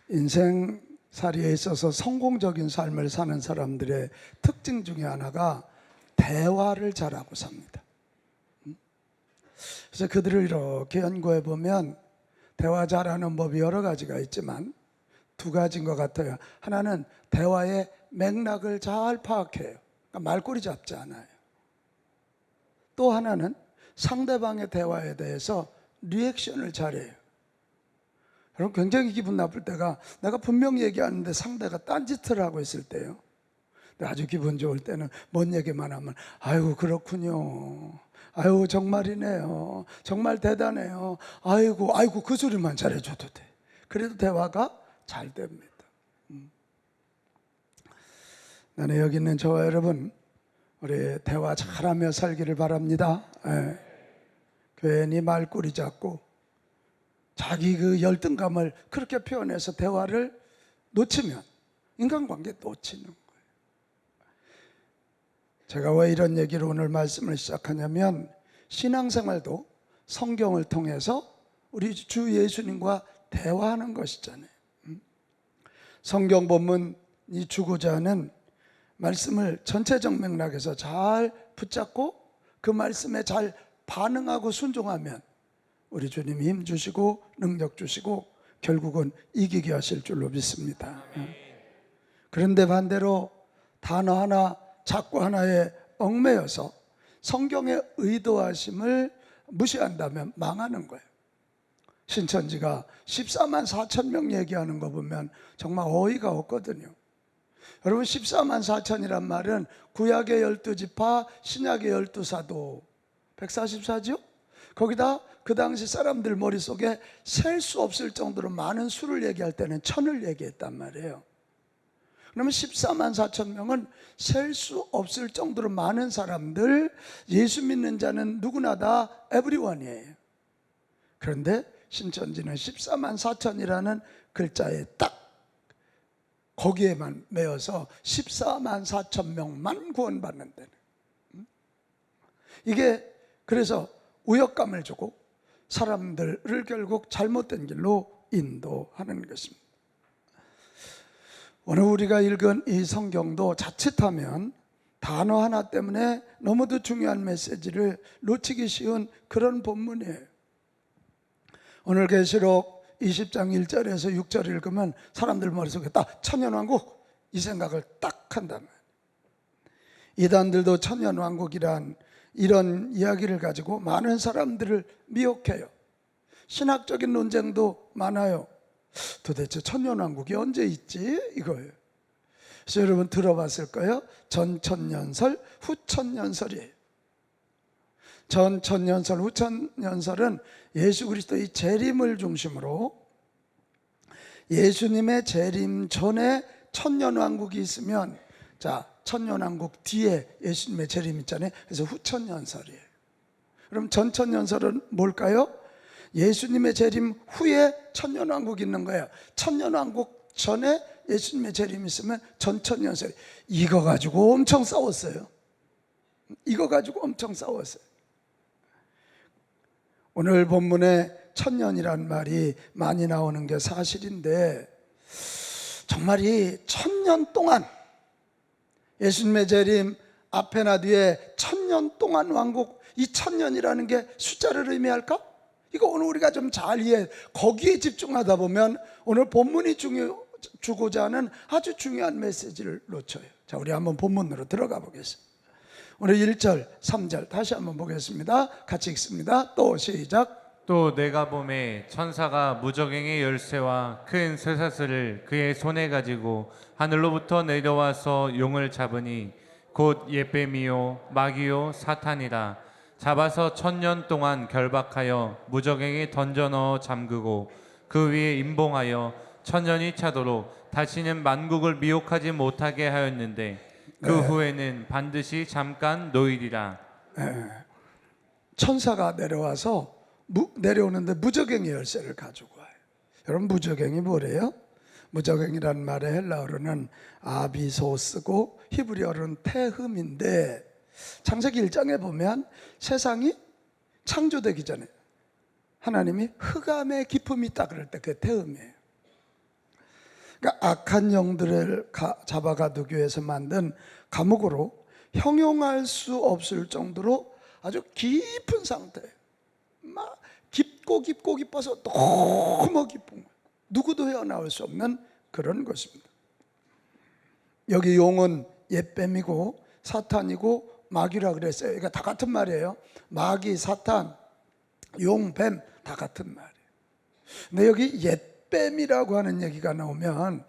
인생살이에 있어서 성공적인 삶을 사는 사람들의 특징 중에 하나가 대화를 잘하고 삽니다. 그래서 그들을 이렇게 연구해 보면 대화 잘하는 법이 여러 가지가 있지만 두 가지인 것 같아요. 하나는 대화의 맥락을 잘 파악해요. 그러니까 말꼬리 잡지 않아요. 또 하나는 상대방의 대화에 대해서 리액션을 잘해요. 여러분, 굉장히 기분 나쁠 때가 내가 분명히 얘기하는데 상대가 딴짓을 하고 있을 때요. 근데 아주 기분 좋을 때는 뭔 얘기만 하면 아이고 그렇군요, 아이고 정말이네요, 정말 대단해요, 아이고 그 소리만 잘해줘도 돼. 그래도 대화가 잘 됩니다. 나는 여기 있는 저와 여러분, 우리 대화 잘하며 살기를 바랍니다. 괜히 말꼬리 잡고 자기 그 열등감을 그렇게 표현해서 대화를 놓치면 인간관계 놓치는 거예요. 제가 왜 이런 얘기로 오늘 말씀을 시작하냐면, 신앙생활도 성경을 통해서 우리 주 예수님과 대화하는 것이잖아요. 성경 본문이 주고자 하는 말씀을 전체적 맥락에서 잘 붙잡고 그 말씀에 잘 반응하고 순종하면 우리 주님이 힘 주시고 능력 주시고 결국은 이기게 하실 줄로 믿습니다. 그런데 반대로 단어 하나, 작고 하나에 얽매여서 성경의 의도하심을 무시한다면 망하는 거예요. 신천지가 14만 4천 명 얘기하는 거 보면 정말 어이가 없거든요. 여러분, 14만 4천이란 말은 구약의 12지파, 신약의 12사도 144죠? 거기다 그 당시 사람들 머릿속에 셀 수 없을 정도로 많은 수를 얘기할 때는 천을 얘기했단 말이에요. 그러면 14만 4천 명은 셀 수 없을 정도로 많은 사람들, 예수 믿는 자는 누구나 다 everyone이에요. 그런데 신천지는 14만 4천이라는 글자에 딱 거기에만 매여서 14만 4천 명만 구원받는 데는, 이게 그래서 우역감을 주고 사람들을 결국 잘못된 길로 인도하는 것입니다. 오늘 우리가 읽은 이 성경도 자칫하면 단어 하나 때문에 너무도 중요한 메시지를 놓치기 쉬운 그런 본문이에요. 오늘 계시록 20장 1절에서 6절 읽으면 사람들 머릿속에 딱 천년왕국 이 생각을 딱 한다면, 이단들도 천년왕국이란 이런 이야기를 가지고 많은 사람들을 미혹해요. 신학적인 논쟁도 많아요. 도대체 천년왕국이 언제 있지? 이거예요. 그래서 여러분 들어봤을까요? 전천년설, 후천년설이에요. 전천년설, 후천년설은 예수 그리스도의 재림을 중심으로 예수님의 재림 전에 천년왕국이 있으면, 자, 천년왕국 뒤에 예수님의 재림 있잖아요. 그래서 후천년설이에요. 그럼 전천년설은 뭘까요? 예수님의 재림 후에 천년왕국이 있는 거예요. 천년왕국 전에 예수님의 재림이 있으면 전천년설이. 이거 가지고 엄청 싸웠어요. 이거 가지고 엄청 싸웠어요. 오늘 본문에 천년이란 말이 많이 나오는 게 사실인데, 정말 이 천년 동안 예수님의 재림 앞에나 뒤에 천년 동안 왕국, 이 천년이라는 게 숫자를 의미할까? 이거 오늘 우리가 좀 잘 이해, 거기에 집중하다 보면 오늘 본문이 주고자 하는 아주 중요한 메시지를 놓쳐요. 자, 우리 한번 본문으로 들어가 보겠습니다. 오늘 1절, 3절 다시 한번 보겠습니다. 같이 읽습니다. 또 시작. 또 내가 보매 천사가 무저갱의 열쇠와 큰 쇠사슬을 그의 손에 가지고 하늘로부터 내려와서 용을 잡으니 곧 예뱀이요 마귀요 사탄이라. 잡아서 1000년 동안 결박하여 무저갱에 던져 넣어 잠그고 그 위에 임봉하여 1000년이 차도록 다시는 만국을 미혹하지 못하게 하였는데 그 후에는 반드시 잠깐 놓이리라. 천사가 내려와서 내려오는데 무저갱의 열쇠를 가지고 와요. 여러분, 무저갱이 뭐래요? 무저갱이란 말의 헬라어로는 아비소스고 히브리어로는 테흠인데, 창세기 1장에 보면 세상이 창조되기 전에 하나님이 흑암의 기품이 있다 그럴 때 그게 테흠이에요. 그러니까 악한 영들을 잡아가두기 위해서 만든 감옥으로 형용할 수 없을 정도로 아주 깊은 상태예요. 막 깊고 깊어서 너무 깊은 거예요. 누구도 헤어나올 수 없는 그런 것입니다. 여기 용은 옛뱀이고 사탄이고 마귀라 그랬어요. 그러니까 다 같은 말이에요. 마귀, 사탄, 용, 뱀 다 같은 말이에요. 근데 여기 옛뱀이라고 하는 얘기가 나오면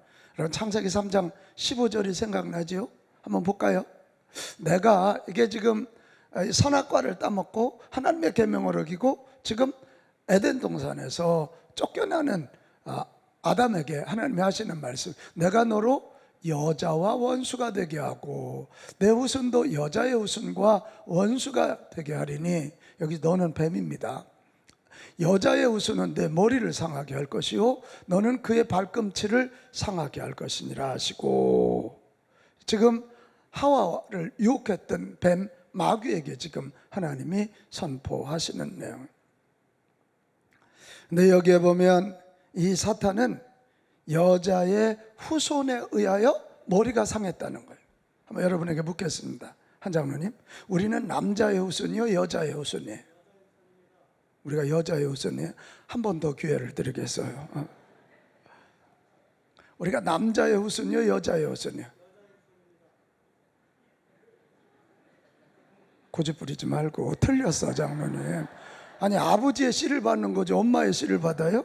창세기 3장 15절이 생각나지요? 한번 볼까요? 내가 이게 지금 선악과를 따먹고 하나님의 계명을 어기고 지금 에덴 동산에서 쫓겨나는 아담에게 하나님이 하시는 말씀, 내가 너로 여자와 원수가 되게 하고 내 후손도 여자의 후손과 원수가 되게 하리니, 여기 너는 뱀입니다. 여자의 후손은 내 머리를 상하게 할 것이요 너는 그의 발꿈치를 상하게 할 것이니라 하시고, 지금 하와를 유혹했던 뱀 마귀에게 지금 하나님이 선포하시는 내용. 근데 여기에 보면 이 사탄은 여자의 후손에 의하여 머리가 상했다는 거예요. 한번 여러분에게 묻겠습니다. 한 장로님, 우리는 남자의 후손이요 여자의 후손이에요? 우리가 여자의 후손이에요? 한 번 더 기회를 드리겠어요. 우리가 남자의 후손이요 여자의 후손이요? 고집 부리지 말고. 틀렸어 장로님. 아니 아버지의 씨를 받는 거죠, 엄마의 씨를 받아요?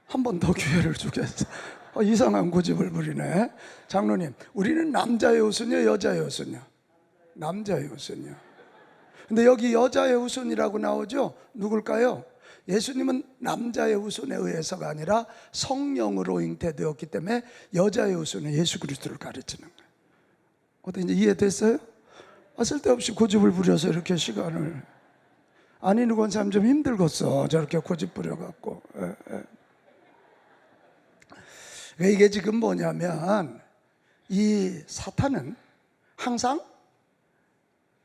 한 번 더 기회를 주겠어. 이상한 고집을 부리네. 장로님, 우리는 남자의 후손이요 여자의 후손이요? 남자의 후손이요. 근데 여기 여자의 후손이라고 나오죠? 누굴까요? 예수님은 남자의 후손에 의해서가 아니라 성령으로 잉태되었기 때문에 여자의 후손은 예수 그리스도를 가르치는 거예요. 어떻게 이제 이해됐어요? 쓸데없이 고집을 부려서 이렇게 시간을, 아니 누군 사람 좀 힘들겠어 저렇게 고집 부려갖고. 이게 지금 뭐냐면 이 사탄은 항상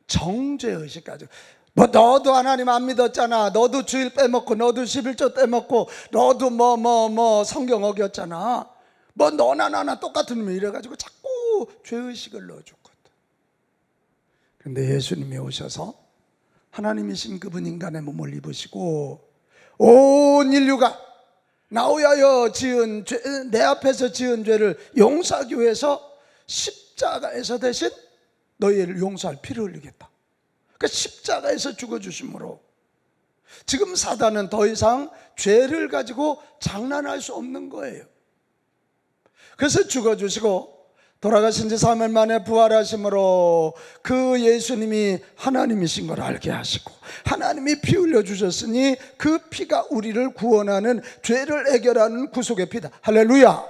정죄의식 가지고, 뭐 너도 하나님 안 믿었잖아, 너도 주일 빼먹고 너도 11조 빼먹고 너도 뭐 성경 어겼잖아, 뭐 너나 나나 똑같은 놈이 이래가지고 자꾸 죄의식을 넣어줬거든. 그런데 예수님이 오셔서 하나님이신 그분 인간의 몸을 입으시고 온 인류가 나 위하여 지은 죄, 내 앞에서 지은 죄를 용서하기 위해서 십자가에서 대신 너희를 용서할 피를 흘리겠다. 그러니까 십자가에서 죽어주심으로 지금 사단은 더 이상 죄를 가지고 장난할 수 없는 거예요. 그래서 죽어주시고 돌아가신 지 3일 만에 부활하심으로 그 예수님이 하나님이신 걸 알게 하시고 하나님이 피 흘려주셨으니 그 피가 우리를 구원하는, 죄를 해결하는 구속의 피다. 할렐루야.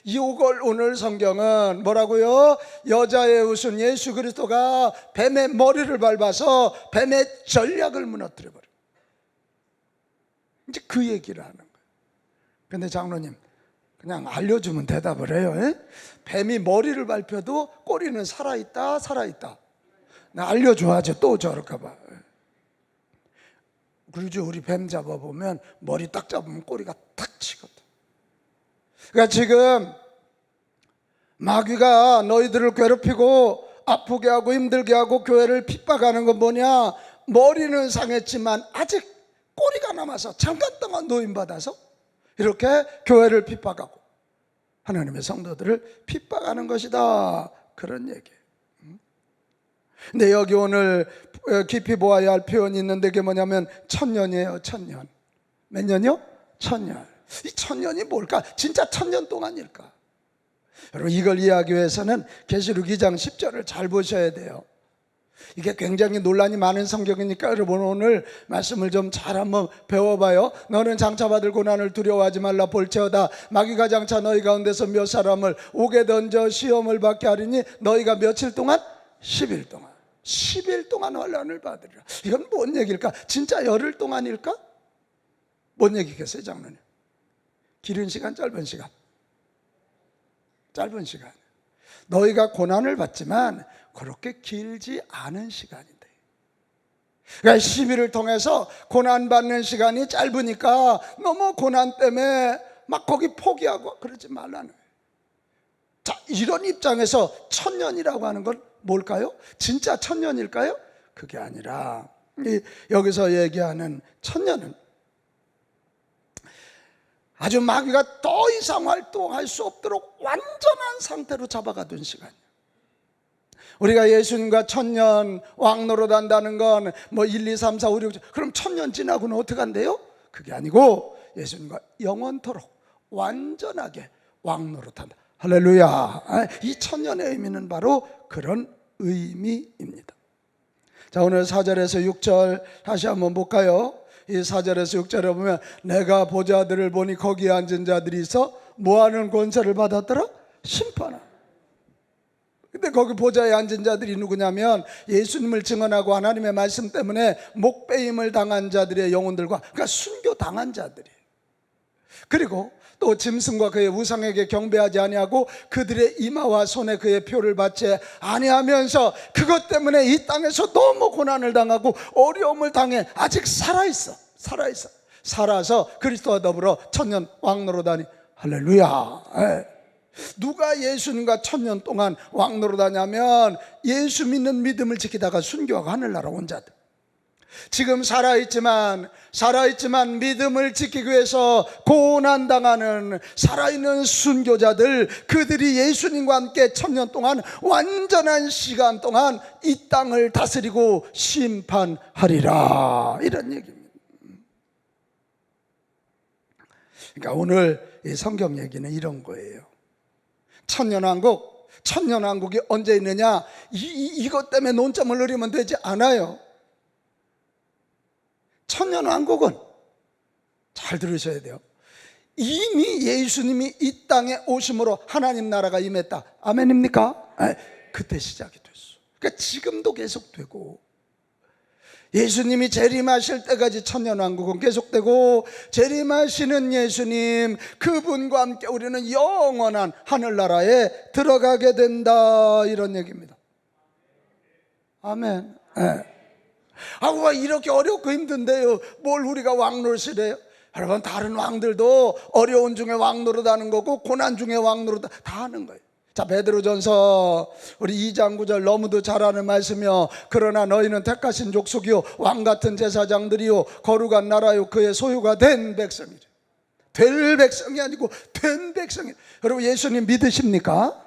이걸 오늘 성경은 뭐라고요? 여자의 후손 예수 그리스도가 뱀의 머리를 밟아서 뱀의 전략을 무너뜨려버려. 이제 그 얘기를 하는 거예요. 그런데 장로님, 그냥 알려주면 대답을 해요. 뱀이 머리를 밟혀도 꼬리는 살아있다. 나 알려줘야지 또 저럴까봐. 그러죠. 우리 뱀 잡아보면 머리 딱 잡으면 꼬리가 탁 치거든. 그러니까 지금 마귀가 너희들을 괴롭히고 아프게 하고 힘들게 하고 교회를 핍박하는 건 뭐냐? 머리는 상했지만 아직 꼬리가 남아서 잠깐 동안 노임받아서 이렇게 교회를 핍박하고 하나님의 성도들을 핍박하는 것이다, 그런 얘기예요. 근데 여기 오늘 깊이 보아야 할 표현이 있는데 그게 뭐냐면 천년이에요. 천년. 몇 년이요? 천년. 이 천년이 뭘까? 진짜 천년 동안일까? 여러분, 이걸 이해하기 위해서는 계시록 2장 10절을 잘 보셔야 돼요. 이게 굉장히 논란이 많은 성경이니까 여러분 오늘 말씀을 좀 잘 한번 배워봐요. 너는 장차 받을 고난을 두려워하지 말라. 볼지어다 마귀가 장차 너희 가운데서 몇 사람을 옥에 던져 시험을 받게 하리니 너희가 며칠 동안? 10일 동안. 10일 동안 환난을 받으리라. 이건 뭔 얘기일까? 진짜 열흘 동안일까? 뭔 얘기겠어요 장로님? 길은 시간, 짧은 시간? 짧은 시간. 너희가 고난을 받지만 그렇게 길지 않은 시간인데, 그러니까 10일을 통해서 고난받는 시간이 짧으니까 너무 고난 때문에 막 거기 포기하고 그러지 말라는 거예요. 자, 이런 입장에서 천년이라고 하는 건 뭘까요? 진짜 천년일까요? 그게 아니라 여기서 얘기하는 천년은 아주 마귀가 더 이상 활동할 수 없도록 완전한 상태로 잡아가둔 시간이에요. 우리가 예수님과 천년 왕노릇 한다는 건 뭐 1, 2, 3, 4, 5, 6 그럼 천년 지나고는 어떻게 한대요? 그게 아니고 예수님과 영원토록 완전하게 왕노릇한다. 할렐루야. 이 천년의 의미는 바로 그런 의미입니다. 자, 오늘 4절에서 6절 다시 한번 볼까요? 이 4절에서 6절에 보면 내가 보좌들을 보니 거기에 앉은 자들이 있어 뭐하는 권세를 받았더라? 심판하는. 근데 거기 보좌에 앉은 자들이 누구냐면 예수님을 증언하고 하나님의 말씀 때문에 목배임을 당한 자들의 영혼들과, 그러니까 순교당한 자들이에요. 그리고 또 짐승과 그의 우상에게 경배하지 아니하고 그들의 이마와 손에 그의 표를 받지 아니하면서 그것 때문에 이 땅에서 너무 고난을 당하고 어려움을 당해 아직 살아서 그리스도와 더불어 천년 왕노릇하니. 할렐루야. 누가 예수님과 천년 동안 왕노릇하냐면 예수 믿는 믿음을 지키다가 순교하고 하늘나라 온 자들. 지금 살아있지만 믿음을 지키기 위해서 고난당하는 살아있는 순교자들, 그들이 예수님과 함께 천년 동안 완전한 시간 동안 이 땅을 다스리고 심판하리라, 이런 얘기입니다. 그러니까 오늘 이 성경 얘기는 이런 거예요. 천년왕국이 언제 있느냐, 이것 때문에 논점을 흐리면 되지 않아요. 천년왕국은 잘 들으셔야 돼요. 이미 예수님이 이 땅에 오심으로 하나님 나라가 임했다. 아멘입니까? 그때 시작이 됐어. 그러니까 지금도 계속되고, 예수님이 재림하실 때까지 천년왕국은 계속되고, 재림하시는 예수님 그분과 함께 우리는 영원한 하늘나라에 들어가게 된다, 이런 얘기입니다. 아멘. 왜 이렇게 어렵고 힘든데요, 뭘 우리가 왕노릇을 해요? 여러분, 다른 왕들도 어려운 중에 왕노릇하는 거고 고난 중에 왕노릇 다 하는 거예요. 자, 베드로전서 우리 2장 9절 너무도 잘 아는 말씀이요. 그러나 너희는 택하신 족속이요 왕같은 제사장들이요 거룩한 나라요 그의 소유가 된 백성이래. 될 백성이 아니고 된 백성이래. 여러분, 예수님 믿으십니까?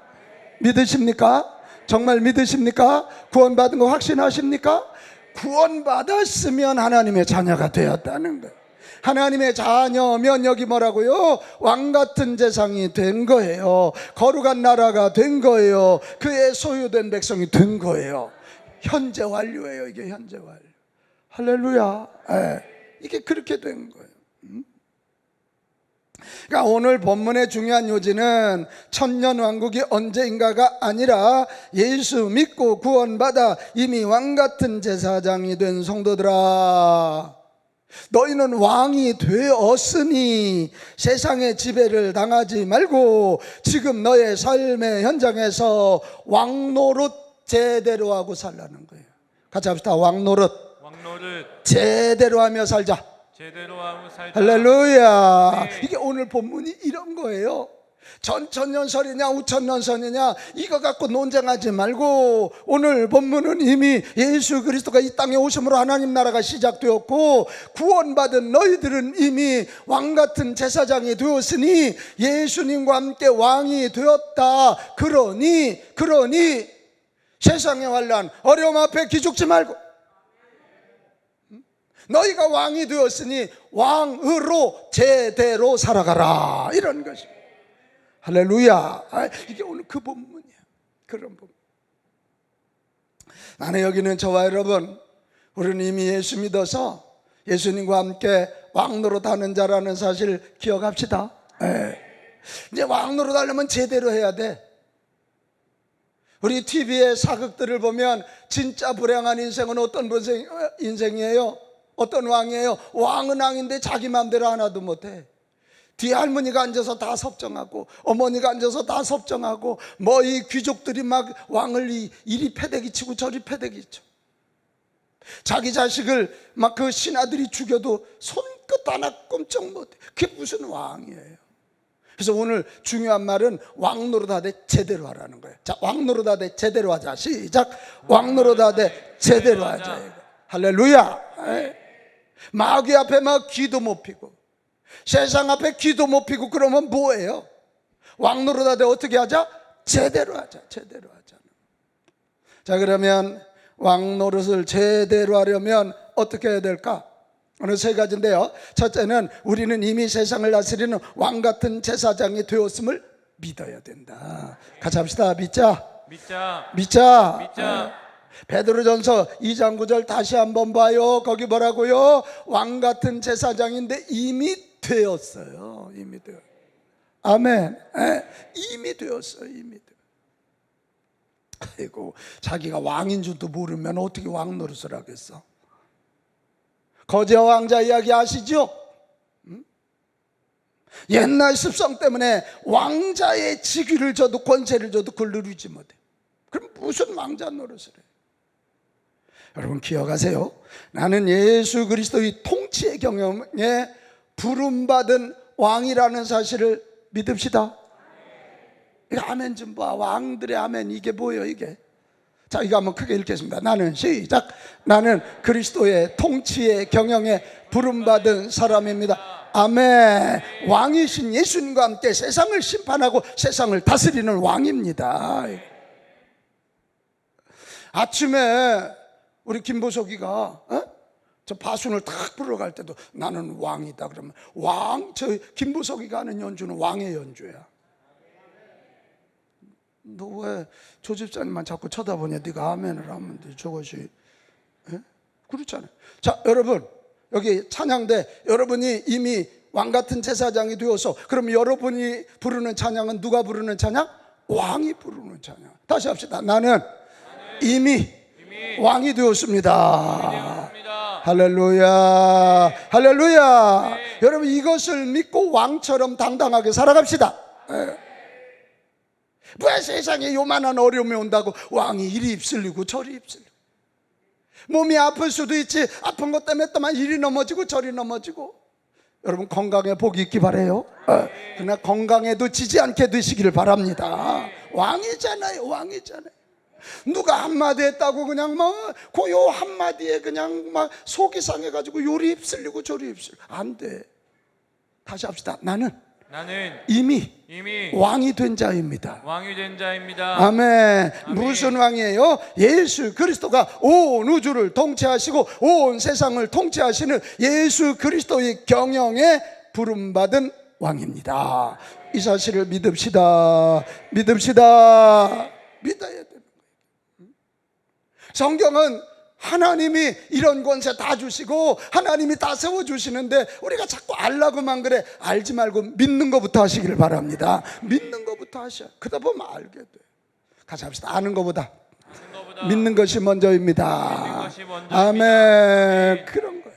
정말 믿으십니까? 구원받은 거 확신하십니까? 구원받았으면 하나님의 자녀가 되었다는 거예요. 하나님의 자녀면 여기 뭐라고요? 왕같은 재상이 된 거예요. 거룩한 나라가 된 거예요. 그의 소유된 백성이 된 거예요. 현재 완료예요. 이게 현재 완료. 할렐루야. 이게 그렇게 된 거예요. 그러니까 오늘 본문의 중요한 요지는 천년왕국이 언제인가가 아니라 예수 믿고 구원받아 이미 왕같은 제사장이 된 성도들아, 너희는 왕이 되었으니 세상의 지배를 당하지 말고 지금 너의 삶의 현장에서 왕노릇 제대로 하고 살라는 거예요. 같이 합시다. 왕노릇 제대로 하며 살자. 할렐루야. 네. 이게 오늘 본문이 이런 거예요. 전천년설이냐 우천년설이냐 이거 갖고 논쟁하지 말고, 오늘 본문은 이미 예수 그리스도가 이 땅에 오심으로 하나님 나라가 시작되었고, 구원받은 너희들은 이미 왕같은 제사장이 되었으니 예수님과 함께 왕이 되었다. 그러니 세상의 환난 어려움 앞에 기죽지 말고, 너희가 왕이 되었으니 왕으로 제대로 살아가라, 이런 것입니다. 할렐루야. 이게 오늘 그 본문이야. 그런 본문. 나는 여기는 저와 여러분, 우리는 이미 예수 믿어서 예수님과 함께 왕노릇하는 자라는 사실 기억합시다. 이제 왕노릇하려면 제대로 해야 돼. 우리 TV의 사극들을 보면 진짜 불행한 인생은 어떤 인생이에요? 어떤 왕이에요? 왕은 왕인데 자기 마음대로 하나도 못해. 뒤에 할머니가 앉아서 다 섭정하고 어머니가 앉아서 다 섭정하고 뭐 이 귀족들이 막 왕을 이리 패대기 치고 저리 패대기 쳐. 자기 자식을 막 그 신하들이 죽여도 손끝 하나 꼼짝 못해. 그게 무슨 왕이에요? 그래서 오늘 중요한 말은 왕 노릇하되 제대로 하라는 거예요. 자, 왕 노릇하되 제대로 하자. 시작. 왕 노릇하되 제대로 하자. 이거. 할렐루야. 마귀 앞에 막 귀도 못 피고 세상 앞에 귀도 못 피고 그러면 뭐예요? 왕 노릇하되 어떻게 하자? 제대로 하자. 제대로 하자. 자, 그러면 왕 노릇을 제대로 하려면 어떻게 해야 될까? 오늘 세 가지인데요. 첫째는 우리는 이미 세상을 다스리는 왕 같은 제사장이 되었음을 믿어야 된다. 같이 합시다. 믿자. 믿자. 베드로전서 2장 9절 다시 한번 봐요. 거기 뭐라고요? 왕 같은 제사장인데 이미 되었어요. 이미 되었어요. 아멘. 이미 되었어요. 이미 되었어요. 아이고, 자기가 왕인 줄도 모르면 어떻게 왕 노릇을 하겠어? 거제 왕자 이야기 아시죠? 옛날 습성 때문에 왕자의 직위를 줘도 권세를 줘도 그걸 누리지 못해. 그럼 무슨 왕자 노릇을 해? 여러분 기억하세요. 나는 예수 그리스도의 통치의 경영에 부름받은 왕이라는 사실을 믿읍시다. 이거 아멘 좀 봐. 왕들의 아멘 이게 뭐예요 이게? 자, 이거 한번 크게 읽겠습니다. 나는 시작. 나는 그리스도의 통치의 경영에 부름받은 사람입니다. 아멘. 왕이신 예수님과 함께 세상을 심판하고 세상을 다스리는 왕입니다. 아침에 우리 김보석이가 저 바순을 탁 부르러 갈 때도 나는 왕이다 그러면 저 김보석이가 하는 연주는 왕의 연주야. 너 왜 조 집사님만 자꾸 쳐다보냐? 네가 아멘을 하면 돼. 저것이 그렇잖아요. 자, 여러분 여기 찬양대 여러분이 이미 왕 같은 제사장이 되어서 그럼 여러분이 부르는 찬양은 누가 부르는 찬양? 왕이 부르는 찬양. 다시 합시다. 나는 이미 왕이 되었습니다. 할렐루야. 할렐루야. 여러분 이것을 믿고 왕처럼 당당하게 살아갑시다. 왜 세상에 요만한 어려움이 온다고 왕이 이리 휩쓸리고 저리 휩쓸리고, 몸이 아플 수도 있지. 아픈 것 때문에 또만 이리 넘어지고 저리 넘어지고. 여러분 건강에 복이 있기 바래요. 그러나 건강에도 지지 않게 되시기를 바랍니다. 왕이잖아요. 왕이잖아요. 누가 한마디 했다고 그냥 막 고요 한마디에 그냥 막 속이 상해가지고 요리 휩쓸리고 저리 휩쓸리고 안 돼. 다시 합시다. 나는 이미 왕이 된 자입니다. 아멘. 무슨 왕이에요? 예수 그리스도가 온 우주를 통치하시고 온 세상을 통치하시는 예수 그리스도의 경영에 부름받은 왕입니다. 이 사실을 믿읍시다. 믿어야 돼요. 성경은 하나님이 이런 권세 다 주시고 하나님이 다 세워주시는데 우리가 자꾸 알라고만 그래. 알지 말고 믿는 것부터 하시기를 바랍니다. 믿는 것부터 하셔. 그러다 보면 알게 돼. 같이 합시다. 아는 것보다 믿는 것이 먼저입니다. 아멘. 그런 거예요.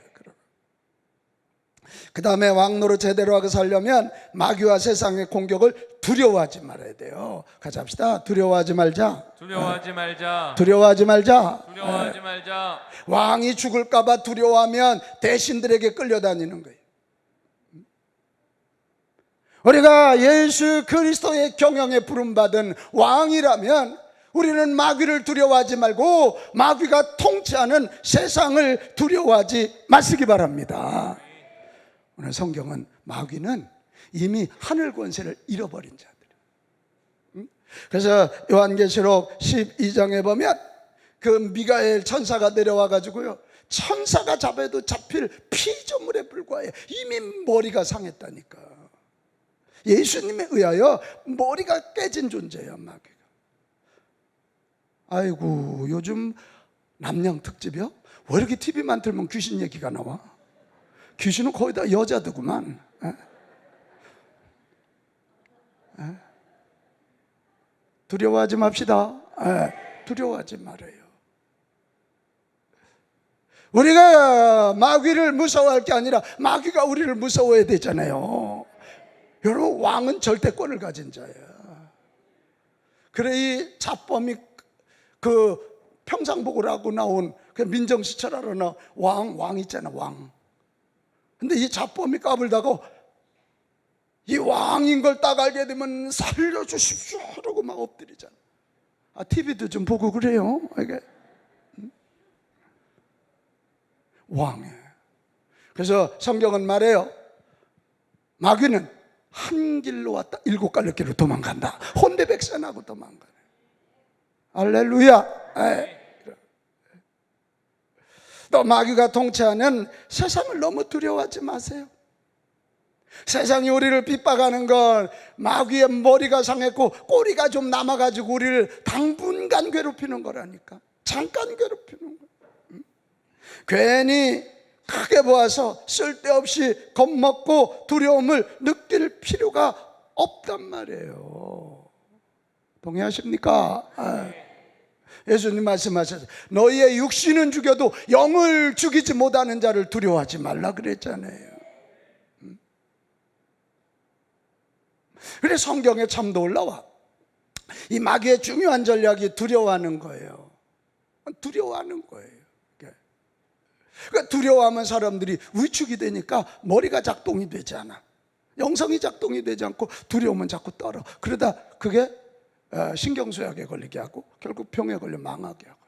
그 다음에 왕노릇 제대로 하고 살려면 마귀와 세상의 공격을 두려워하지 말아야 돼요. 같이 합시다. 두려워하지 말자. 왕이 죽을까봐 두려워하면 대신들에게 끌려다니는 거예요. 우리가 예수 그리스도의 경영에 부름받은 왕이라면 우리는 마귀를 두려워하지 말고 마귀가 통치하는 세상을 두려워하지 마시기 바랍니다. 오늘 성경은 마귀는 이미 하늘 권세를 잃어버린 자들. 그래서 요한계시록 12장에 보면 그 미가엘 천사가 내려와 가지고요, 천사가 잡아도 잡힐 피조물에 불과해. 이미 머리가 상했다니까. 예수님에 의하여 머리가 깨진 존재야 마귀가. 아이고 요즘 남양 특집이요? 왜 이렇게 TV만 틀면 귀신 얘기가 나와? 귀신은 거의 다 여자들구만. 두려워하지 맙시다. 두려워하지 말아요. 우리가 마귀를 무서워할 게 아니라 마귀가 우리를 무서워해야 되잖아요. 여러분 왕은 절대권을 가진 자예요. 그래 이 자범이 그 평상복을 나온 그 민정수철하러 나온 왕 있잖아 왕. 근데 이 자범이 까불다가 이 왕인 걸 딱 알게 되면 살려주십시오 그러고 막 엎드리잖아. TV도 좀 보고 그래요. 이게 왕이에요. 그래서 성경은 말해요. 마귀는 한 길로 왔다 7갈래길로 도망간다. 혼대백산하고 도망가네. 할렐루야. 또 마귀가 통치하는 세상을 너무 두려워하지 마세요. 세상이 우리를 핍박하는 건 마귀의 머리가 상했고 꼬리가 좀 남아가지고 우리를 당분간 괴롭히는 거라니까. 잠깐 괴롭히는 거야. 괜히 크게 보아서 쓸데없이 겁먹고 두려움을 느낄 필요가 없단 말이에요. 동의하십니까? 예수님 말씀하셨어요. 너희의 육신은 죽여도 영을 죽이지 못하는 자를 두려워하지 말라 그랬잖아요. 그래서 성경에 참 놀라워. 이 마귀의 중요한 전략이 두려워하는 거예요. 두려워하는 거예요. 그러니까 두려워하면 사람들이 위축이 되니까 머리가 작동이 되지 않아. 영성이 작동이 되지 않고 두려우면 자꾸 떨어. 그러다 그게 신경쇠약에 걸리게 하고 결국 병에 걸려 망하게 하고.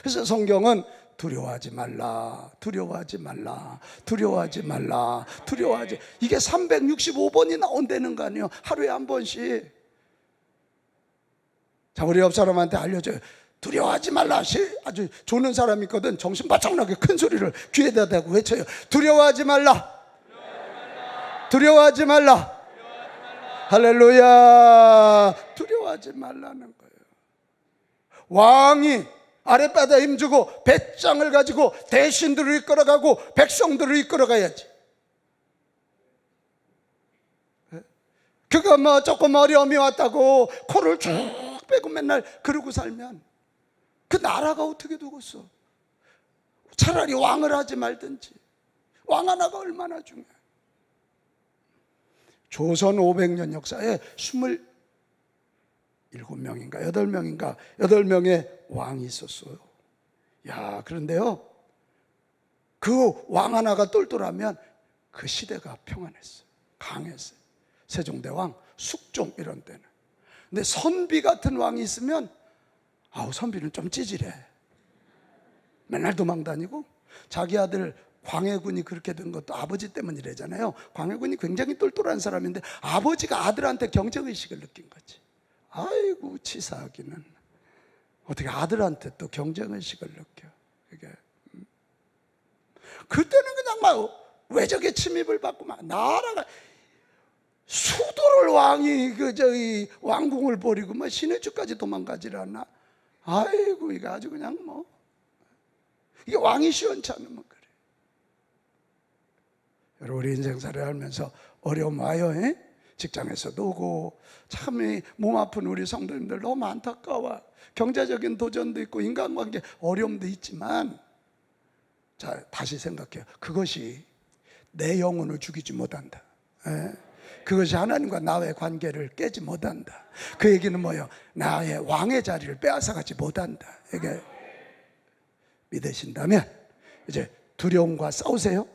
그래서 성경은 두려워하지 말라, 두려워하지 말라, 두려워하지 말라, 두려워하지. 이게 365번이 나온다는 거 아니에요. 하루에 한 번씩. 자, 우리 옆 사람한테 알려줘요. 두려워하지 말라. 아주 조는 사람이 있거든. 정신 바짝 나게 큰 소리를 귀에다 대고 외쳐요. 두려워하지 말라, 두려워하지 말라. 할렐루야. 두려워하지 말라는 거예요. 왕이 아랫바다에 힘주고 배짱을 가지고 대신들을 이끌어가고 백성들을 이끌어가야지. 그거 뭐 조금 어려움이 왔다고 코를 쭉 빼고 맨날 그러고 살면 그 나라가 어떻게 되겠어? 차라리 왕을 하지 말든지. 왕 하나가 얼마나 중요해. 조선 500년 역사에 27명인가 8명의 왕이 있었어요. 야, 그런데요, 그 왕 하나가 똘똘하면 그 시대가 평안했어요. 강했어요. 세종대왕, 숙종 이런 때는. 근데 선비 같은 왕이 있으면 선비는 좀 찌질해. 맨날 도망다니고. 자기 아들 광해군이 그렇게 된 것도 아버지 때문이래잖아요. 광해군이 굉장히 똘똘한 사람인데 아버지가 아들한테 경쟁의식을 느낀 거지. 아이고, 치사하기는. 어떻게 아들한테 또 경쟁의식을 느껴. 이게. 그때는 그냥 막 외적의 침입을 받고 막 나라가 수도를 왕이 왕궁을 버리고 뭐 시내주까지 도망가질 않나. 아이고, 이거 아주 그냥 뭐 이게 왕이 시원치 않으면 그래. 여러분, 우리 인생살이 하면서 어려움 와요. 직장에서도 오고. 참 몸 아픈 우리 성도님들 너무 안타까워. 경제적인 도전도 있고 인간관계 어려움도 있지만, 자, 다시 생각해요. 그것이 내 영혼을 죽이지 못한다. 그것이 하나님과 나의 관계를 깨지 못한다. 그 얘기는 뭐예요? 나의 왕의 자리를 빼앗아가지 못한다. 이게 믿으신다면 이제 두려움과 싸우세요.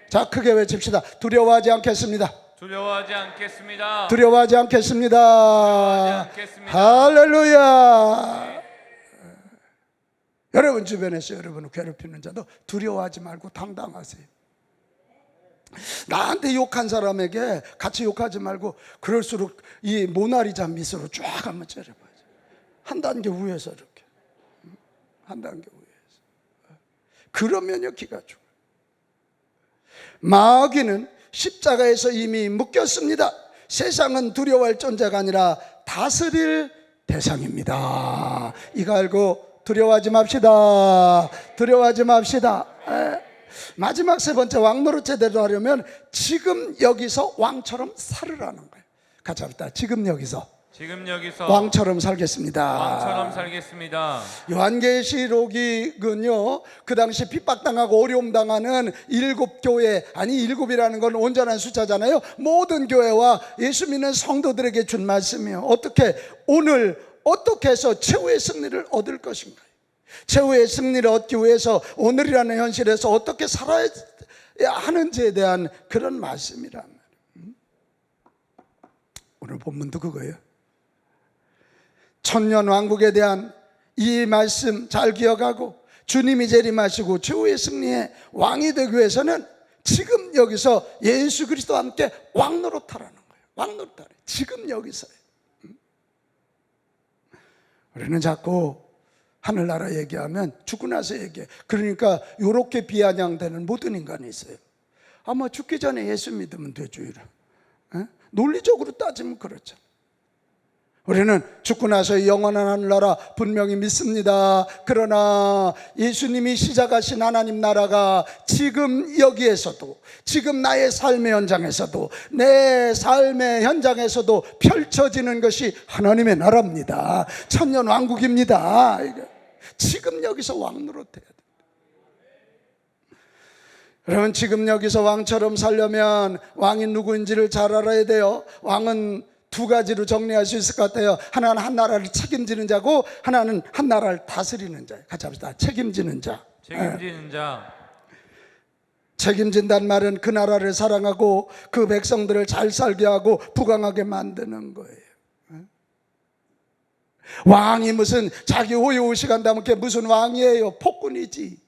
자, 크게 외칩시다. 두려워하지 않겠습니다. 두려워하지 않겠습니다. 두려워하지 않겠습니다. 두려워하지 않겠습니다. 할렐루야. 여러분 주변에서 여러분을 괴롭히는 자도 두려워하지 말고 당당하세요. 나한테 욕한 사람에게 같이 욕하지 말고 그럴수록 이 모나리자 미소로 쫙 한번 째려봐요. 한 단계 위에서 이렇게. 한 단계 위에서. 그러면요, 기가 죽어요. 마귀는 십자가에서 이미 묶였습니다. 세상은 두려워할 존재가 아니라 다스릴 대상입니다. 이거 알고 두려워하지 맙시다. 두려워하지 맙시다. 마지막 세 번째, 왕 노릇 제대로 하려면 지금 여기서 왕처럼 살으라는 거예요. 같이 합시다. 지금 여기서 왕처럼 살겠습니다. 왕처럼 살겠습니다. 요한계시록이군요, 그 당시 핍박당하고 어려움당하는 7교회, 아니 7이라는 건 온전한 숫자잖아요. 모든 교회와 예수 믿는 성도들에게 준 말씀이에요. 어떻게 해서 최후의 승리를 얻을 것인가. 최후의 승리를 얻기 위해서 오늘이라는 현실에서 어떻게 살아야 하는지에 대한 그런 말씀이란 말이에요. 오늘 본문도 그거예요. 천년왕국에 대한 이 말씀 잘 기억하고 주님이 재림하시고 최후의 승리의 왕이 되기 위해서는 지금 여기서 예수 그리스도와 함께 왕노릇하라는 거예요. 왕노릇하라. 지금 여기서요. 우리는 자꾸 하늘나라 얘기하면 죽고 나서 얘기해. 그러니까 이렇게 비아냥되는 모든 인간이 있어요. 아마 죽기 전에 예수 믿으면 되죠. 논리적으로 따지면 그렇죠. 우리는 죽고 나서 영원한 하늘나라 분명히 믿습니다. 그러나 예수님이 시작하신 하나님 나라가 지금 여기에서도, 지금 나의 삶의 현장에서도, 내 삶의 현장에서도 펼쳐지는 것이 하나님의 나라입니다. 천년 왕국입니다. 지금 여기서 왕노릇해야 돼요. 여러분, 지금 여기서 왕처럼 살려면 왕이 누구인지를 잘 알아야 돼요. 왕은 두 가지로 정리할 수 있을 것 같아요. 하나는 한 나라를 책임지는 자고, 하나는 한 나라를 다스리는 자예요. 같이 합시다. 책임지는 자. 책임지는 자. 책임진다는 말은 그 나라를 사랑하고 그 백성들을 잘 살게 하고 부강하게 만드는 거예요. 왕이 무슨 자기 호요의식 한다면 그게 무슨 왕이에요? 폭군이지.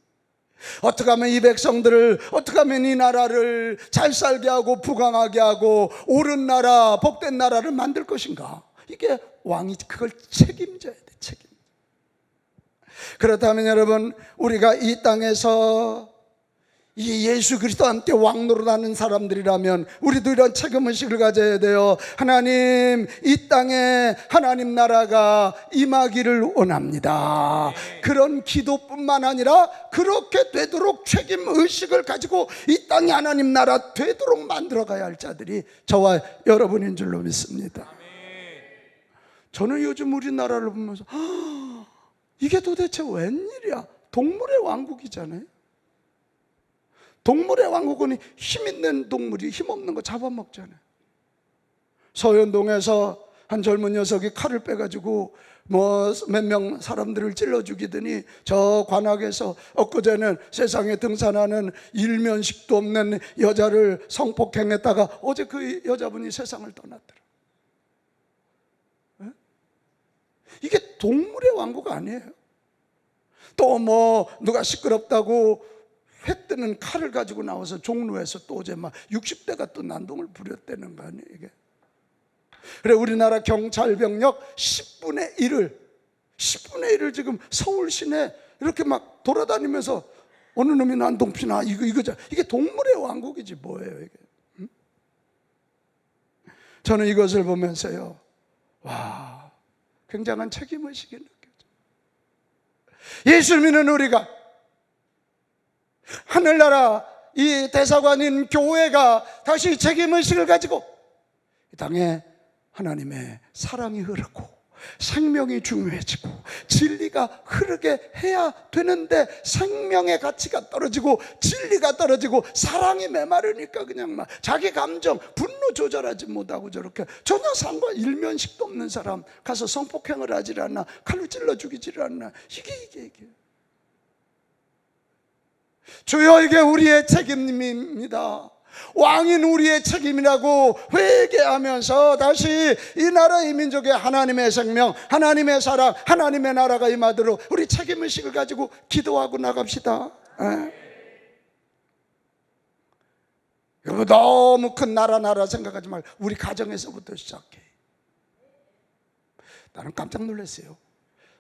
어떻게 하면 이 백성들을, 어떻게 하면 이 나라를 잘 살게 하고 부강하게 하고 옳은 나라, 복된 나라를 만들 것인가? 이게 왕이 그걸 책임져야 돼. 책임. 그렇다면 여러분, 우리가 이 땅에서 이 예수 그리스도와 함께 왕노릇하는 사람들이라면 우리도 이런 책임의식을 가져야 돼요. 하나님, 이 땅에 하나님 나라가 임하기를 원합니다. 그런 기도뿐만 아니라 그렇게 되도록 책임의식을 가지고 이 땅에 하나님 나라 되도록 만들어가야 할 자들이 저와 여러분인 줄로 믿습니다. 저는 요즘 우리나라를 보면서 이게 도대체 웬일이야? 동물의 왕국이잖아요. 동물의 왕국은 힘 있는 동물이 힘 없는 거 잡아먹잖아요. 서현동에서 한 젊은 녀석이 칼을 빼가지고 뭐 몇 명 사람들을 찔러 죽이더니 저 관악에서 엊그제는 세상에 등산하는 일면식도 없는 여자를 성폭행했다가 어제 그 여자분이 세상을 떠났더라. 이게 동물의 왕국 아니에요. 또 뭐 누가 시끄럽다고 회 뜨는 칼을 가지고 나와서 종로에서 또 어제 막 60대가 또 난동을 부렸다는 거 아니에요, 이게. 그래, 우리나라 경찰 병력 10분의 1을 지금 서울 시내 이렇게 막 돌아다니면서 어느 놈이 난동 피나 이거죠. 이게 동물의 왕국이지 뭐예요, 이게. 저는 이것을 보면서요, 와, 굉장한 책임의식이 느껴져요. 예수 믿는 우리가, 하늘나라 이 대사관인 교회가 다시 책임의식을 가지고 이 땅에 하나님의 사랑이 흐르고 생명이 중요해지고 진리가 흐르게 해야 되는데 생명의 가치가 떨어지고 진리가 떨어지고 사랑이 메마르니까 그냥 막 자기 감정, 분노 조절하지 못하고 저렇게 전혀 상관 일면식도 없는 사람 가서 성폭행을 하질 않나, 칼로 찔러 죽이질 않나. 이게 주여, 이게 우리의 책임입니다. 왕인 우리의 책임이라고 회개하면서 다시 이 나라의 민족의 하나님의 생명, 하나님의 사랑, 하나님의 나라가 임하도록 우리 책임의식을 가지고 기도하고 나갑시다. 여러분, 너무 큰 나라 생각하지 말고 우리 가정에서부터 시작해. 나는 깜짝 놀랐어요.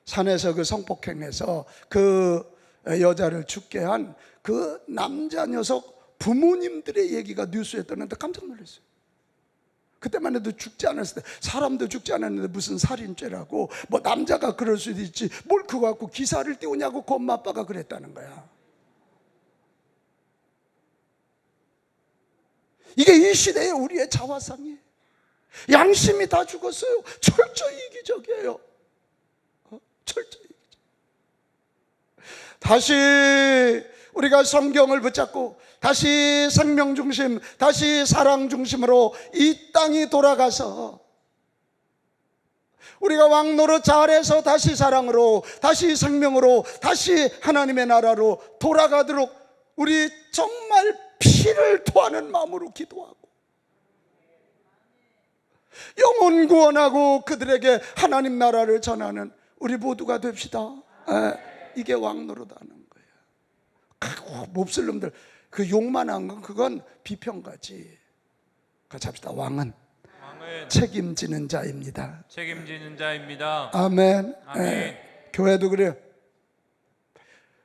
산에서 그 성폭행해서 그 여자를 죽게 한 그 남자 녀석 부모님들의 얘기가 뉴스에 뜨는데 깜짝 놀랐어요. 그때만 해도 죽지 않았을 때, 사람도 죽지 않았는데 무슨 살인죄라고, 뭐 남자가 그럴 수도 있지 뭘 그거 갖고 기사를 띄우냐고 그 엄마 아빠가 그랬다는 거야. 이게 이 시대의 우리의 자화상이에요. 양심이 다 죽었어요. 철저히 이기적이에요. 철저히 이기적. 다시 우리가 성경을 붙잡고 다시 생명 중심, 다시 사랑 중심으로 이 땅이 돌아가서 우리가 왕노릇 잘해서 다시 사랑으로, 다시 생명으로, 다시 하나님의 나라로 돌아가도록 우리 정말 피를 토하는 마음으로 기도하고 구원하고 그들에게 하나님 나라를 전하는 우리 모두가 됩시다. 이게 왕 노릇하는 거예요. 몹쓸 놈들 그 욕만 한 건 그건 비평가지. 같이 합시다. 왕은 책임지는 자입니다. 책임지는 자입니다. 아멘. 아멘. 교회도 그래요.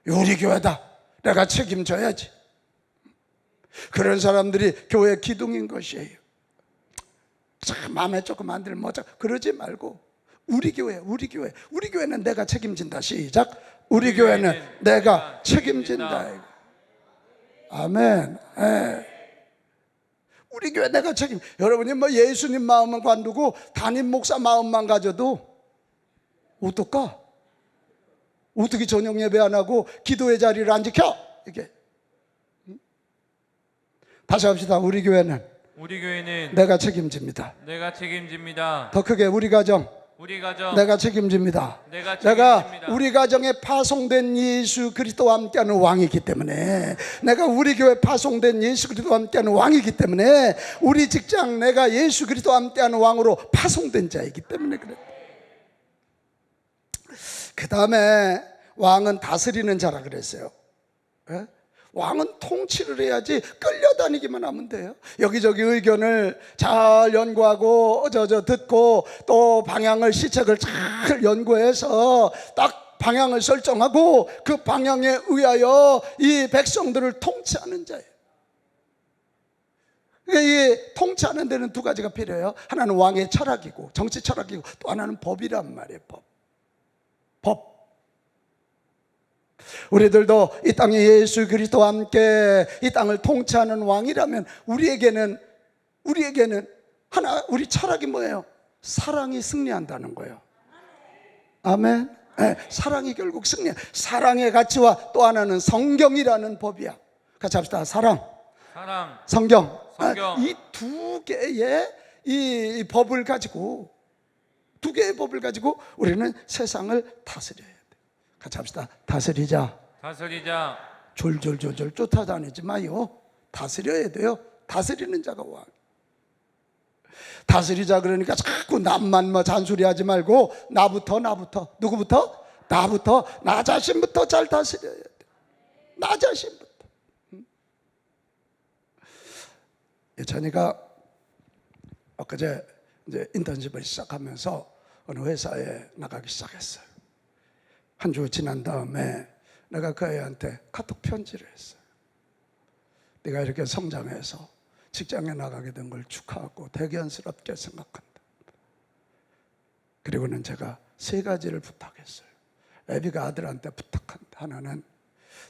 우리 교회다. 내가 책임져야지. 그런 사람들이 교회 기둥인 것이에요. 참 마음에 조금 안 들면 뭐죠? 그러지 말고 우리 교회는 내가 책임진다. 시작. 우리 교회는 내가 책임진다. 아멘. 우리 교회 내가 책임. 여러분이 뭐 예수님 마음은 관두고 담임 목사 마음만 가져도 어떨까? 어떻게 저녁 예배 안 하고 기도의 자리를 안 지켜? 이게. 다시 합시다. 우리 교회는 내가 책임집니다. 내가 책임집니다. 더 크게 우리 가정 내가 책임집니다. 내가 우리 가정에 파송된 예수 그리스도와 함께하는 왕이기 때문에, 내가 우리 교회 파송된 예수 그리스도와 함께하는 왕이기 때문에, 우리 직장 내가 예수 그리스도와 함께하는 왕으로 파송된 자이기 때문에 그래. 그 다음에 왕은 다스리는 자라 그랬어요. 왕은 통치를 해야지 끌려다니기만 하면 돼요. 여기저기 의견을 잘 연구하고 듣고 또 방향을 시책을 잘 연구해서 딱 방향을 설정하고 그 방향에 의하여 이 백성들을 통치하는 자예요. 이 통치하는 데는 두 가지가 필요해요. 하나는 왕의 철학이고 정치 철학이고, 또 하나는 법이란 말이에요. 법. 우리들도 이 땅에 예수 그리스도와 함께 이 땅을 통치하는 왕이라면 우리에게는 하나, 우리 철학이 뭐예요? 사랑이 승리한다는 거예요. 아멘. 사랑이 결국 승리. 사랑의 가치와 또 하나는 성경이라는 법이야. 같이 합시다. 사랑, 성경. 이 두 개의 이 법을 가지고, 두 개의 법을 가지고 우리는 세상을 다스려야 돼. 같이 합시다. 다스리자. 졸졸졸졸 쫓아다니지 마요. 다스려야 돼요. 다스리는 자가 왕. 다스리자 그러니까 자꾸 남만 뭐 잔소리하지 말고 나부터. 누구부터? 나부터. 나 자신부터 잘 다스려야 돼. 나 자신부터. 예찬이가 엊그제 이제 인턴십을 시작하면서 어느 회사에 나가기 시작했어요. 한 주 지난 다음에 내가 그 애한테 카톡 편지를 했어요. 네가 이렇게 성장해서 직장에 나가게 된 걸 축하하고 대견스럽게 생각한다. 그리고는 제가 세 가지를 부탁했어요. 애비가 아들한테 부탁한다. 하나는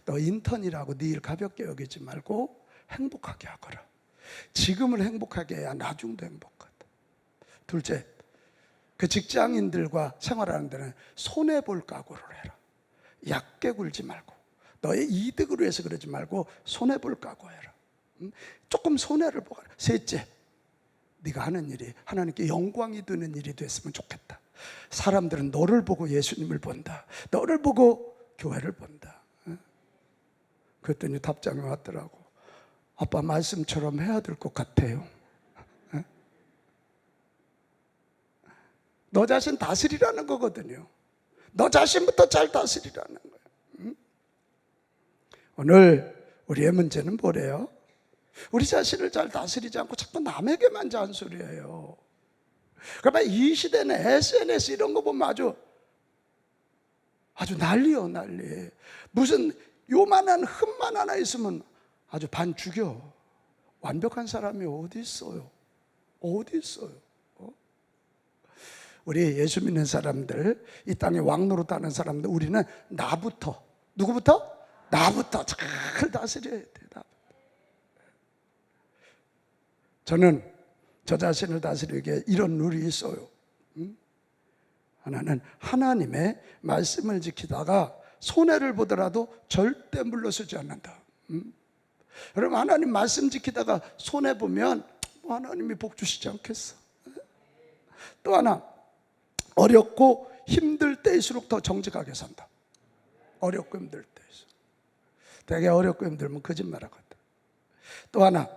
너 인턴이라고 네 일 가볍게 여기지 말고 행복하게 하거라. 지금을 행복하게 해야 나중도 행복하다. 둘째, 그 직장인들과 생활하는 데는 손해볼 각오를 해라. 얕게 굴지 말고, 너의 이득으로 해서 그러지 말고 손해볼 각오해라. 조금 손해를 보거라. 셋째, 네가 하는 일이 하나님께 영광이 되는 일이 됐으면 좋겠다. 사람들은 너를 보고 예수님을 본다. 너를 보고 교회를 본다. 그랬더니 답장이 왔더라고. 아빠 말씀처럼 해야 될 것 같아요. 너 자신 다스리라는 거거든요. 너 자신부터 잘 다스리라는 거예요. 오늘 우리의 문제는 뭐래요? 우리 자신을 잘 다스리지 않고 자꾸 남에게만 잔소리해요. 그러면 이 시대는 SNS 이런 거 보면 아주 난리요, 난리. 무슨 요만한 흠만 하나 있으면 아주 반 죽여. 완벽한 사람이 어디 있어요? 어디 있어요? 우리 예수 믿는 사람들, 이 땅에 왕 노릇하는 사람들, 우리는 나부터, 누구부터? 나부터 잘 다스려야 돼. 나부터. 저는 저 자신을 다스리기에 이런 룰이 있어요. 하나는 하나님의 말씀을 지키다가 손해를 보더라도 절대 물러서지 않는다. 여러분, 하나님 말씀 지키다가 손해보면 하나님이 복 주시지 않겠어? 또 하나, 어렵고 힘들 때일수록 더 정직하게 산다. 어렵고 힘들 때일수록. 되게 어렵고 힘들면 거짓말하거든. 또 하나,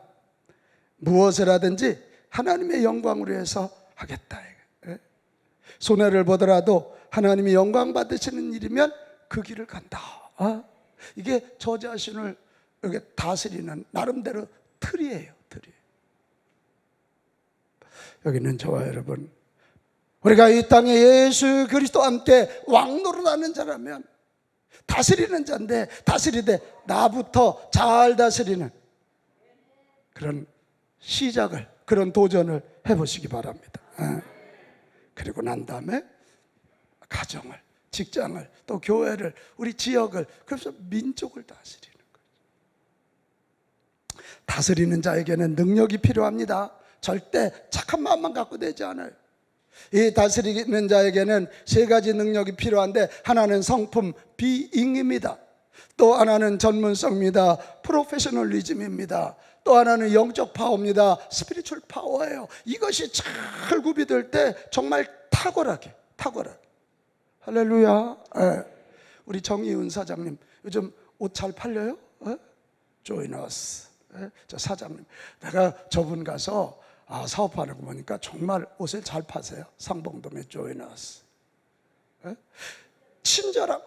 무엇을 하든지 하나님의 영광으로 해서 하겠다. 손해를 보더라도 하나님이 영광 받으시는 일이면 그 길을 간다. 이게 저 자신을 이렇게 다스리는 나름대로 틀이에요. 여기는 저와 여러분, 우리가 이 땅에 예수 그리스도와 함께 왕노릇하는 자라면 다스리는 자인데, 다스리되 나부터 잘 다스리는 그런 시작을, 그런 도전을 해보시기 바랍니다. 그리고 난 다음에 가정을, 직장을, 또 교회를, 우리 지역을, 그래서 민족을 다스리는 거죠. 다스리는 자에게는 능력이 필요합니다. 절대 착한 마음만 갖고 되지 않아요. 이 다스리는 자에게는 세 가지 능력이 필요한데, 하나는 성품, 비잉입니다. 또 하나는 전문성입니다. 프로페셔널리즘입니다. 또 하나는 영적 파워입니다. 스피리추얼 파워예요. 이것이 잘 구비될 때 정말 탁월하게. 할렐루야. 우리 정의은 사장님 요즘 옷 잘 팔려요? Join us. 저 사장님, 내가 저분 가서 사업하는 거 보니까 정말 옷을 잘 파세요. 상봉동에 Join us. 친절한,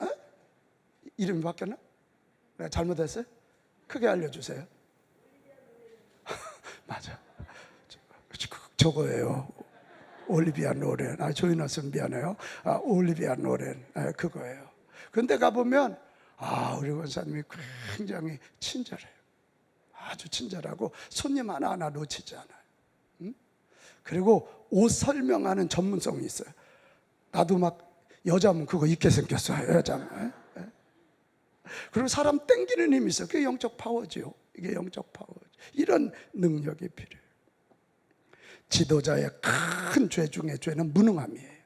이름이 바뀌었나? 내가 잘못했어요? 크게 알려주세요. 맞아, 저거예요. 올리비아 노렌. Join us는 미안해요. 올리비아 노렌, 그거예요. 근데 가보면 우리 권사님이 굉장히 친절해요. 아주 친절하고 손님 하나하나 놓치지 않아요. 그리고 옷 설명하는 전문성이 있어요. 나도 막 여자면 그거 입게 생겼어요. 여자면. 그리고 사람 땡기는 힘이 있어요. 그게 영적 파워죠. 이게 영적 파워죠. 이런 능력이 필요해요. 지도자의 큰 죄 중에 죄는 무능함이에요.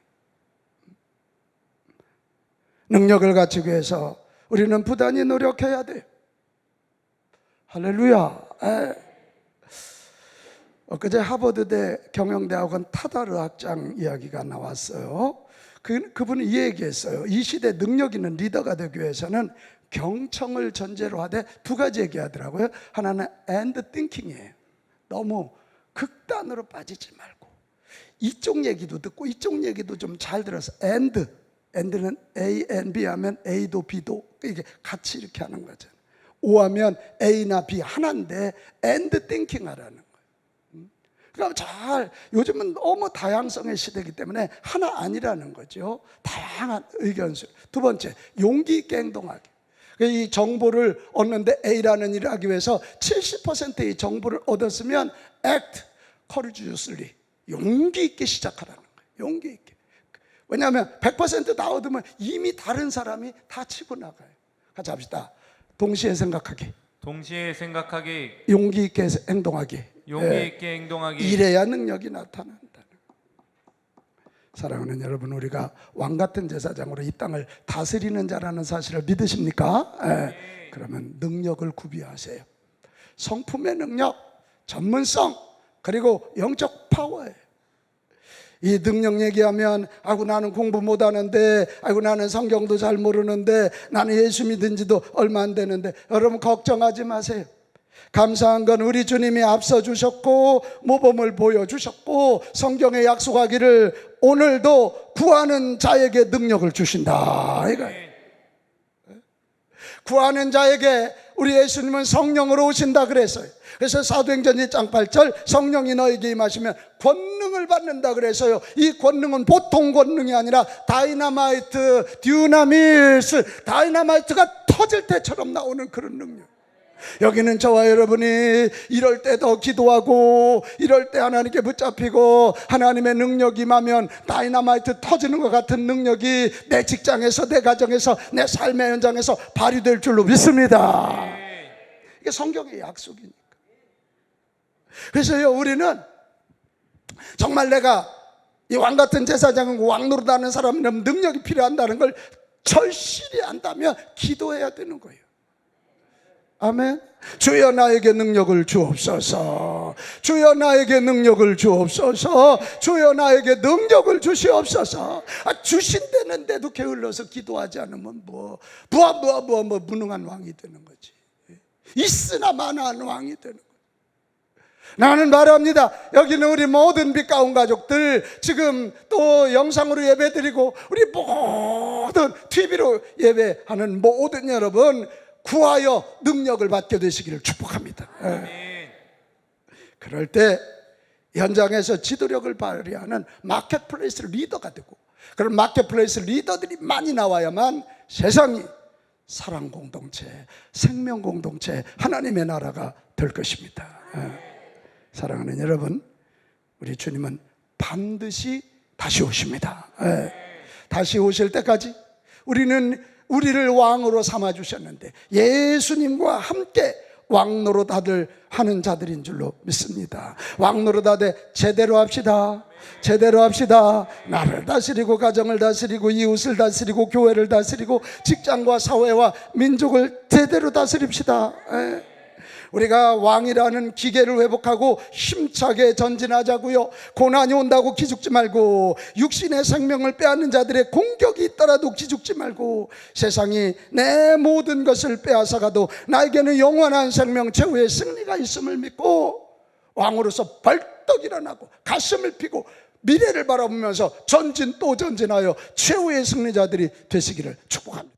능력을 갖추기 위해서 우리는 부단히 노력해야 돼요. 할렐루야. 엊그제 하버드대 경영대학원 타다르 학장 이야기가 나왔어요. 그분은 이 얘기했어요. 이 시대 능력 있는 리더가 되기 위해서는 경청을 전제로 하되 두 가지 얘기하더라고요. 하나는 and thinking이에요. 너무 극단으로 빠지지 말고 이쪽 얘기도 듣고 이쪽 얘기도 좀 잘 들어서 and는 A and B 하면 A도 B도 이게 같이 이렇게 하는 거잖아요. O 하면 A나 B 하나인데 and thinking 하라는 거예요. 그러니까 요즘은 너무 다양성의 시대이기 때문에 하나 아니라는 거죠. 다양한 의견수. 두 번째, 용기 있게 행동하기. 이 정보를 얻는데 A라는 일을 하기 위해서 70%의 정보를 얻었으면 act courageously, 용기 있게 시작하라는 거예요. 용기 있게. 왜냐하면 100% 다 얻으면 이미 다른 사람이 다 치고 나가요. 같이 합시다. 동시에 생각하기, 용기 있게 행동하기, 이래야 능력이 나타난다는 거예요. 사랑하는 여러분, 우리가 왕같은 제사장으로 이 땅을 다스리는 자라는 사실을 믿으십니까? 그러면 능력을 구비하세요. 성품의 능력, 전문성, 그리고 영적 파워예요. 이 능력 얘기하면 나는 공부 못하는데, 나는 성경도 잘 모르는데, 나는 예수 믿은 지도 얼마 안 되는데, 여러분 걱정하지 마세요. 감사한 건 우리 주님이 앞서 주셨고 모범을 보여주셨고 성경에 약속하기를 오늘도 구하는 자에게 능력을 주신다. 구하는 자에게 우리 예수님은 성령으로 오신다 그랬어요. 그래서 사도행전 1장 8절 성령이 너에게 임하시면 권능을 받는다 그래서요. 이 권능은 보통 권능이 아니라 다이나마이트, 듀나미스, 다이나마이트가 터질 때처럼 나오는 그런 능력. 여기는 저와 여러분이 이럴 때 더 기도하고 이럴 때 하나님께 붙잡히고 하나님의 능력이 임하면 다이나마이트 터지는 것 같은 능력이 내 직장에서, 내 가정에서, 내 삶의 현장에서 발휘될 줄로 믿습니다. 이게 성경의 약속이니까. 그래서요, 우리는 정말 내가 이 왕같은 제사장은 왕노릇하는 사람은 능력이 필요한다는 걸 절실히 안다면 기도해야 되는 거예요. 아멘. 주여 나에게 능력을 주옵소서. 주여 나에게 능력을 주옵소서. 주여 나에게 능력을 주시옵소서. 주신다는데도 게을러서 기도하지 않으면 무능한 왕이 되는 거지. 있으나 마나한 왕이 되는 거지. 나는 말합니다. 여기는 우리 모든 빛가운 가족들, 지금 또 영상으로 예배드리고 우리 모든 TV로 예배하는 모든 여러분, 구하여 능력을 받게 되시기를 축복합니다. 그럴 때 현장에서 지도력을 발휘하는 마켓플레이스 리더가 되고, 그런 마켓플레이스 리더들이 많이 나와야만 세상이 사랑 공동체, 생명 공동체, 하나님의 나라가 될 것입니다. 사랑하는 여러분, 우리 주님은 반드시 다시 오십니다. 다시 오실 때까지 우리를 왕으로 삼아 주셨는데, 예수님과 함께 왕노릇하들 하는 자들인 줄로 믿습니다. 왕노릇하되 제대로 합시다. 제대로 합시다. 나를 다스리고, 가정을 다스리고, 이웃을 다스리고, 교회를 다스리고, 직장과 사회와 민족을 제대로 다스립시다. 우리가 왕이라는 기계를 회복하고 힘차게 전진하자고요. 고난이 온다고 기죽지 말고, 육신의 생명을 빼앗는 자들의 공격이 있더라도 기죽지 말고, 세상이 내 모든 것을 빼앗아가도 나에게는 영원한 생명, 최후의 승리가 있음을 믿고 왕으로서 벌떡 일어나고 가슴을 피고 미래를 바라보면서 전진 또 전진하여 최후의 승리자들이 되시기를 축복합니다.